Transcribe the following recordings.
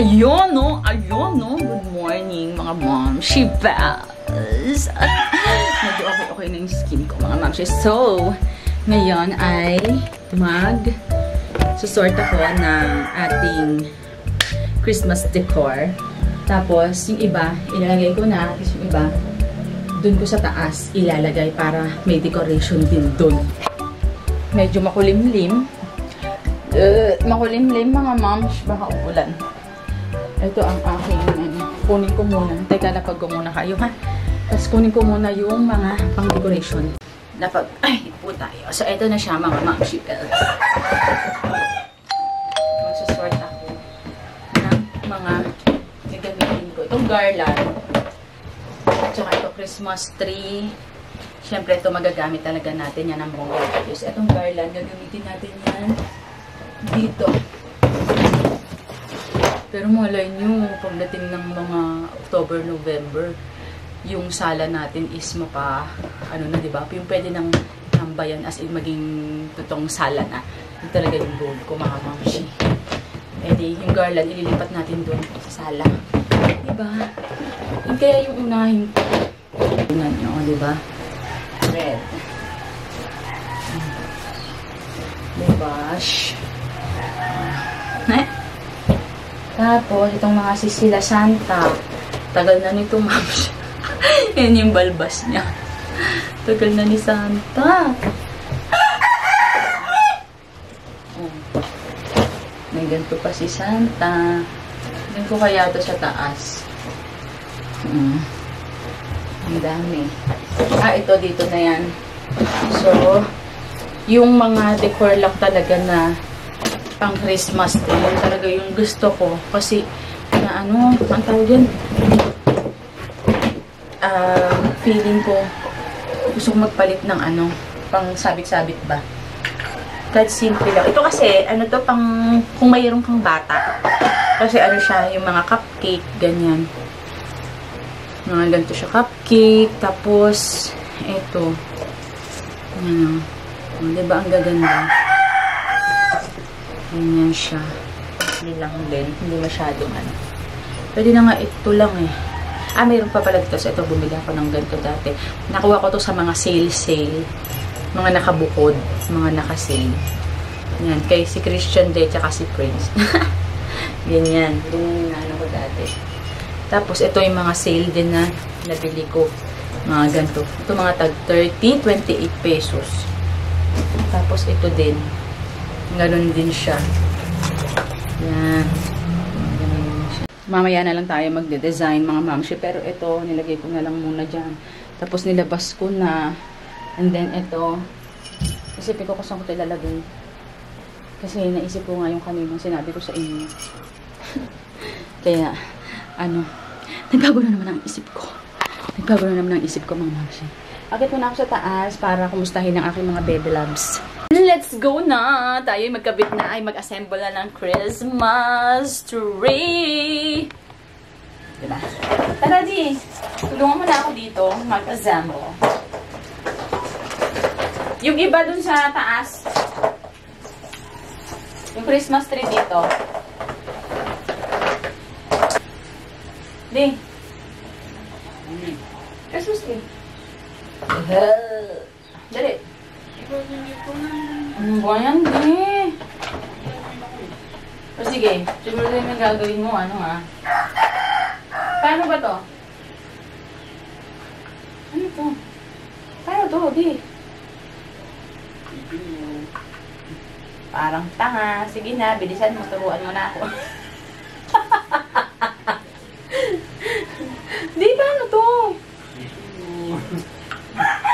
Ayun, no? Ayun, no? Good morning, mga mom. She bells. Medyo okay na yung skin ko, mga mom. So, ngayon ay susort ako ng ating Christmas decor. Tapos, yung iba, ilalagay ko na. Tapos yung iba, dun ko sa taas ilalagay para may decoration din dun. Medyo makulimlim. Makulimlim, mga moms. Baka uulan. Ito ang aking, kunin ko muna. Teka, napag ko muna kayo, ha? Tapos kunin ko muna yung mga pang-decoration. Ay, po tayo. So, ito na siya, mga moms. Magsusort ako ng mga gagamitin ko. Itong garland. Tsaka ito, Christmas tree. Siyempre, ito magagamit talaga natin yan ang bongga. So, itong garland, gagamitin natin yan dito. Pero malay nyo, pagdating ng mga October, November, yung sala natin is ano na, diba? Yung pwede nang tambayan as in maging totoong sala na. Yung talaga yung goal ko, mga mamshi. Eh di, yung garland, ililipat natin doon sa sala. Diba? Yung kaya yung unahin ko. Tingnan nyo, diba? Red. Diba? Tapos, itong mga sisila Santa. Tagal na nito, ma'am. Yan yung balbas niya. Tagal na ni Santa. May ganito pa si Santa. Hindi ko kaya ito sa taas. Ang dami. Ito dito na yan. So, yung mga decor lang talaga na pang Christmas tree. Yan talaga yung gusto ko. Kasi, ang tawag yan? Feeling ko, gusto ko magpalit ng pang sabit-sabit ba? Kahit simple lang. Ito kasi, kung mayroon kang bata. Kasi siya, yung mga cupcake, ganyan. Mga ganito siya, cupcake. Tapos, ito. Diba, ang gaganda? Ganyan siya. Hindi lang din. Hindi masyadong Pwede na nga ito lang eh. Mayroon pa pala dito. So, ito, bumili ako ng ganito dati. Nakuha ko to sa mga sale. Mga nakabukod. Mga nakasale. Yan. Kay si Christian Day, tsaka si Prince. Ganyan. Ganyan ko dati. Tapos, ito yung mga sale din na nabili ko. Mga ganito. Ito mga tag 30, 28 pesos. Tapos, ito din. Ganon din siya. Yan. Ganon din siya. Mamaya na lang tayo magde-design, mga mamshi. Pero ito, nilagay ko na lang muna dyan. Tapos nilabas ko na. And then ito, isipin ko kung saan ko ito ilalagay. Kasi naisip ko nga yung kaninang sinabi ko sa inyo. Kaya, nagbago na naman ang isip ko. Nagbago na naman ang isip ko, mga mamshi. Akit muna ako sa taas para kumustahin ang aking mga baby loves. Let's go na! Tayo magkabit na, mag-assemble na ng Christmas tree! Diba? Tara, di! Tulungan mo na ako dito, mag-assemble. Yung iba dun sa taas, yung Christmas tree dito. Di! Christmas tree. Dali! Ano ba yan, di? O sige, siguro din yung gagawin mo, Paano ba to? Ano to? Paano to, di? Parang tanga. Sige na, bilisan mo, turuan mo na ako. Di, paano to?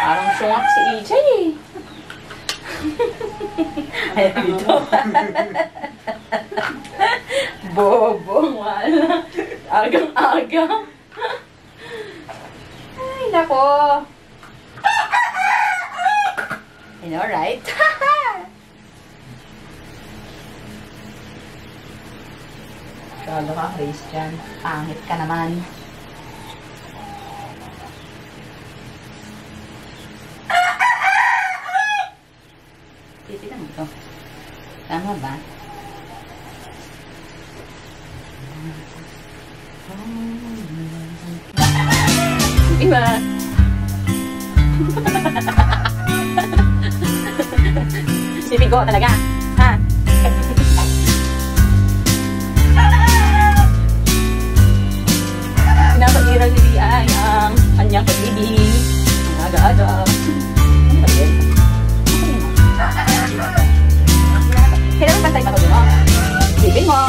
Parang sungak si EJ eh. Ay, dito. Bobo, wala. Agang-aga. Ay, nako. You know, right? Kalo ka, Christian. Pangit ka naman. Titinan mo to. Tama ba? Diba? Sipin ko talaga. Ha? Pinapag-iral ni Riay ang kanyang pag-ibig. Aga-aga. Ano ba yun? Kailangan pantay pa ito mo. Sipin mo.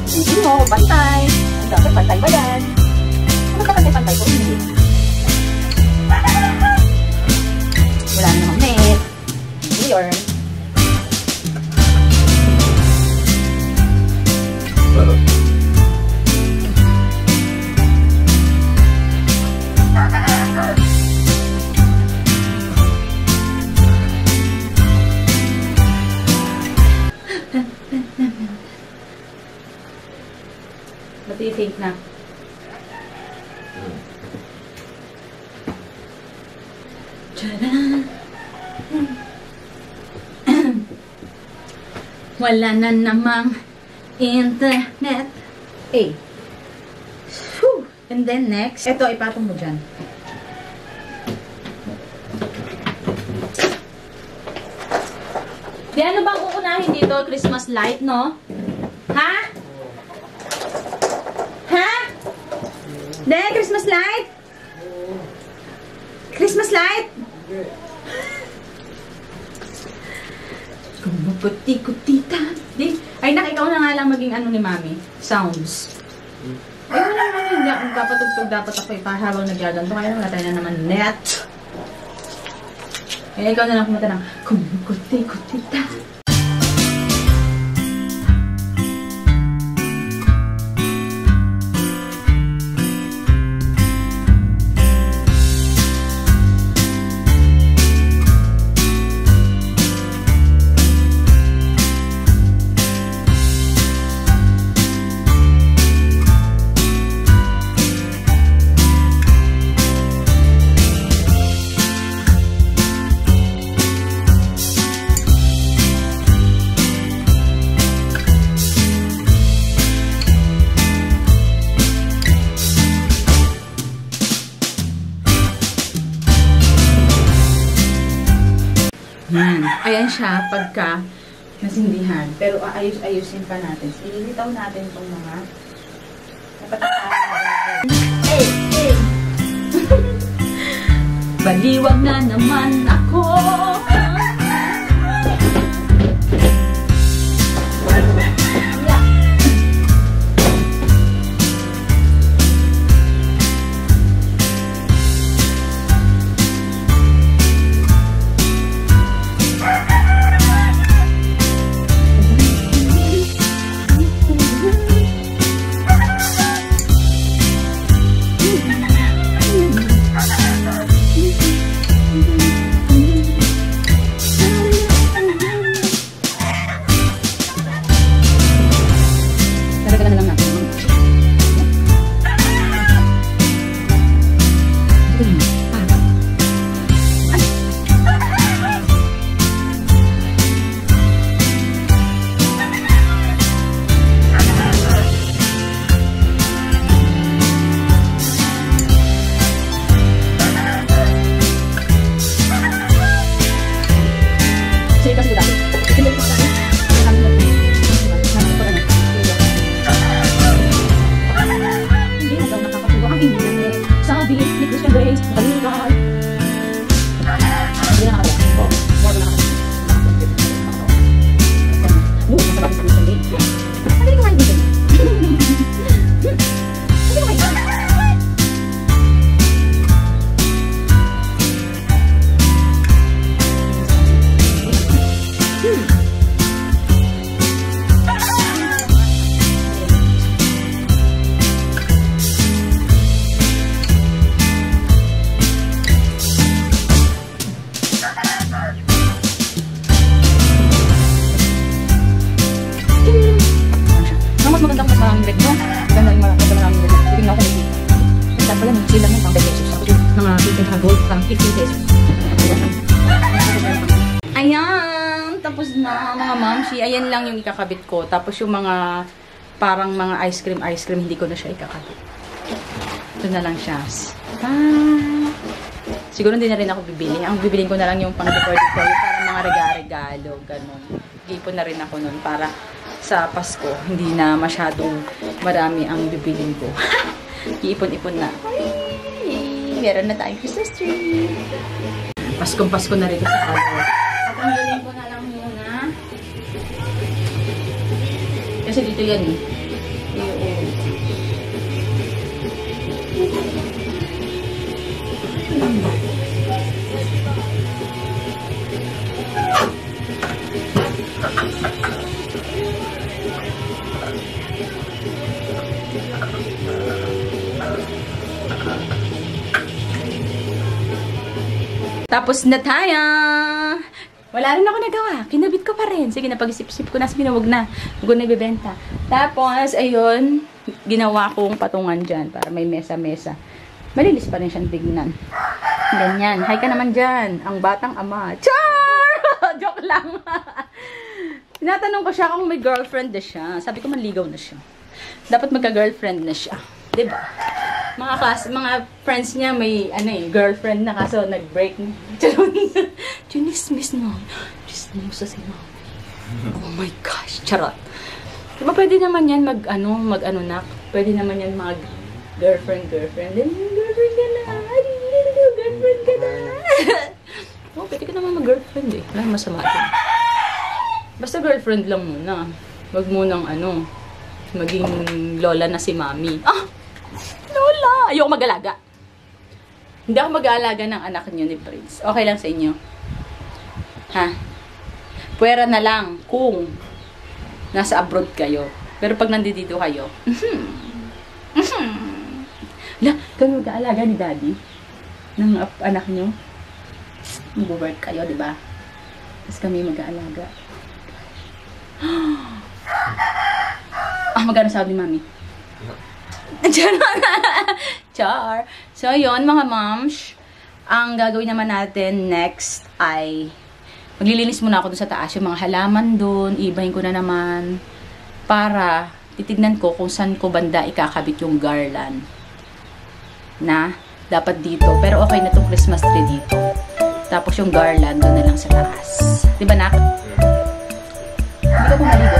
Sipin mo, pantay. Dapat pantay ba yan? Ano ka pantay ko? Hindi. Wala namang net. Hindi or what do you think na? Tcharan! Wala na namang internet. Eh. Whew. And then next, ito ipatong mo dyan. Di ano bang uunahin dito? Christmas light, no? Ha? Ha? De, Christmas light? Christmas light? Kumuputi-kutita. Di? Ay, ikaw na nga lang maging ano ni Mami. Sounds. Ay, wala naman yun. Magpapatugtog dapat ako ipahabang nagyaganto. Kaya wala tayo na naman net. Ay, ikaw na lang kumata ng kumuputi-kutita. Yan. Ayan siya pagka nasindihan. Pero aayos-ayusin pa natin. Ililitaw natin itong mga napatakalan. Hey! Hey! Baliwag na naman ako. Ayan, tapos na mga mamshi. Ayan lang yung ikakabit ko. Tapos yung mga parang mga ice cream, hindi ko na siya ikakabit. Ito na lang siya. Siguro hindi na rin ako bibili. Ang bibilin ko na lang yung pang-decorative ko, yung parang mga regalo, ganun. Ipon na rin ako nun para sa Pasko, hindi na masyadong marami ang bibilin ko. Iipon-ipon na. Ay, meron na tayong Christmas tree. Paskong-Pasko na rin sa araw. Tanggalin ko na lang muna. Kasi dito yan eh. Tapos na tayo! Wala rin ako nagawa. Kinabit ko pa rin. Sige, napag-isip-isip ko na. Sabi na, huwag na. Huwag na ibibenta. Tapos, ayun, ginawa kong patungan dyan para may mesa-mesa. Malilis pa rin siyang tignan. Ganyan. Hi ka naman dyan. Ang batang ama. Char! Joke lang. Tinatanong ko siya kung may girlfriend na siya. Sabi ko, manligaw na siya. Dapat magka-girlfriend na siya. Diba? Mga friends niya may girlfriend na kaso nag-break. Chinismis na. Chismis sa mami. Oh my gosh, charot. Diba pwede naman yan mag-ano na. Pwede naman yan mag-girlfriend. Then, girlfriend ka na. Girlfriend ka na. Oh, pwede ka naman mag-girlfriend eh. Wala masama ito. Basta girlfriend lang muna. Wag munang maging lola na si mami. Lola! Ayoko mag-alaga. Hindi ako mag-aalaga ng anak niyo ni Prince. Okay lang sa inyo? Ha? Pwera na lang kung nasa abroad kayo. Pero pag nandito kayo, kami mag-aalaga ni Daddy ng anak niyo. Mag-work kayo, di ba? Tapos kami mag-aalaga. Magkano sabi ni Mami? Char. So, yun mga moms. Ang gagawin naman natin next ay maglilinis muna ako dun sa taas. Yung mga halaman dun, ibahin ko na naman para titignan ko kung saan ko banda ikakabit yung garland na dapat dito. Pero okay na tong Christmas tree dito. Tapos yung garland dun na lang sa taas. Diba, nak? Hindi ka pumaligo.